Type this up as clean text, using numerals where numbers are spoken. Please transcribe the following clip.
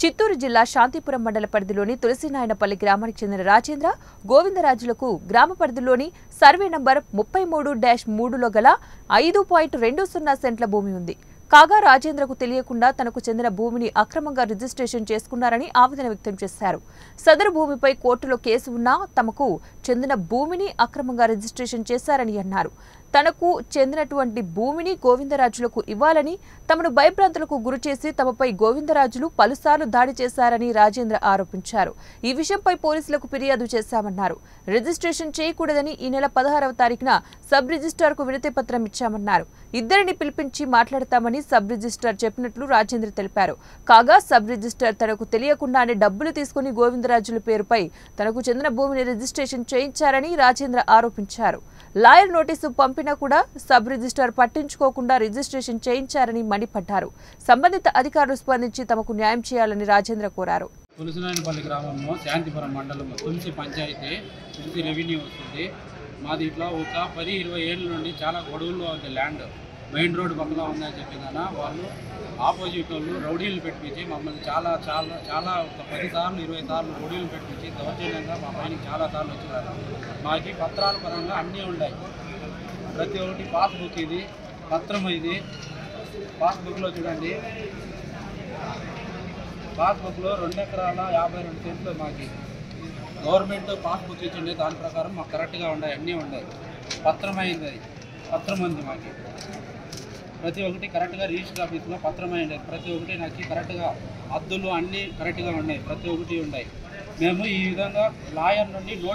చిత్తూరు జిల్లా శాంతిపురం మండల పరిధిలోని తులసినాయనపల్లి గ్రామానికి చెందిన రాజేంద్ర గోవిందరాజులకు గ్రామ పరిధిలోని సర్వే నంబర్ 33-3లో గల 5.20 సెంట్ల భూమి ఉంది. కాగా రాజేంద్రకు తెలియకుండా తనకు చెందిన భూమిని అక్రమంగా రిజిస్ట్రేషన్ చేసుకున్నారని ఆవేదన వ్యక్తం చేశారు. సదరు భూమిపై కోర్టులో కేసు ఉన్నా తమకు చెందిన భూమిని అక్రమంగా రిజిస్ట్రేషన్ చేశారని అన్నారు. తనకు చెందినటువంటి భూమిని గోవిందరాజులకు ఇవ్వాలని, తమను భయభ్రాంతులకు గురిచేసి తమపై గోవిందరాజులు పలుసార్లు దాడి చేశారని రాజేంద్ర ఆరోపించారు. ఈ విషయంపై పోలీసులకు ఫిర్యాదు చేశామన్నారు. రిజిస్ట్రేషన్ చేయకూడదని ఈ నెల 16వ తారీఖున సబ్ రిజిస్ట్రార్కు వినతి పత్రం ఇచ్చామన్నారు. ఇద్దరిని పిలిపించి మాట్లాడతామని సబ్ రిజిస్ట్రార్ చెప్పినట్లు రాజేంద్ర తెలిపారు. కాగా సబ్ రిజిస్ట్రార్ తనకు తెలియకుండానే డబ్బులు తీసుకుని గోవిందరాజుల పేరుపై తనకు చెందిన భూమిని రిజిస్ట్రేషన్ చేయించారని రాజేంద్ర ఆరోపించారు. లాయర్ నోటీసు పంపినా కూడా సబ్ రిజిస్ట్రార్ పట్టించుకోకుండా రిజిస్ట్రేషన్ చేయించారని మండిపడ్డారు. సంబంధిత అధికారులు స్పందించి తమకు న్యాయం చేయాలని రాజేంద్ర కోరారు. తులసినాయనపల్లి గ్రామంలో శాంతిపురం మండలంలో తులసి పంచాయతీ తులసి రెవెన్యూ వస్తుంది. మాది ఇట్లా ఒక 10-20 ఏళ్ళ నుండి చాలా గొడవల్లో ఉంది. ల్యాండ్ మెయిన్ రోడ్డు పక్కన ఉందని చెప్పిన వాళ్ళు ఆపోజిట్ వాళ్ళు రౌడీలు పెట్టించి మమ్మల్ని చాలా ఒక 10 సార్లు 20 సార్లు రౌడీలు పెట్టించి దౌర్జన్యంగా మా పైన చాలా సార్లు వచ్చినారు. మాకు పత్రాల పరంగా అన్నీ ఉన్నాయి. ప్రతి ఒక్కటి పాస్బుక్, ఇది పత్రం, ఇది పాస్బుక్లో చూడండి. పాస్బుక్లో 2 ఎకరాల 52 సెంట్లు మాకు గవర్నమెంట్ పాస్బుక్ ఇచ్చిండే. దాని ప్రకారం మాకు కరెక్ట్గా ఉన్నాయి, అన్నీ ఉన్నాయి. పత్రం అయింది, అది పత్రం ఉంది మాకు. ప్రతి ఒక్కటి కరెక్ట్గా రిజిస్టర్ ఆఫీస్లో పత్రం అయింది. ప్రతి ఒక్కటి నాకు కరెక్ట్గా హద్దులు అన్నీ కరెక్ట్గా ఉన్నాయి, ప్రతి ఒక్కటి ఉన్నాయి. మేము ఈ విధంగా లాయర్ నుండి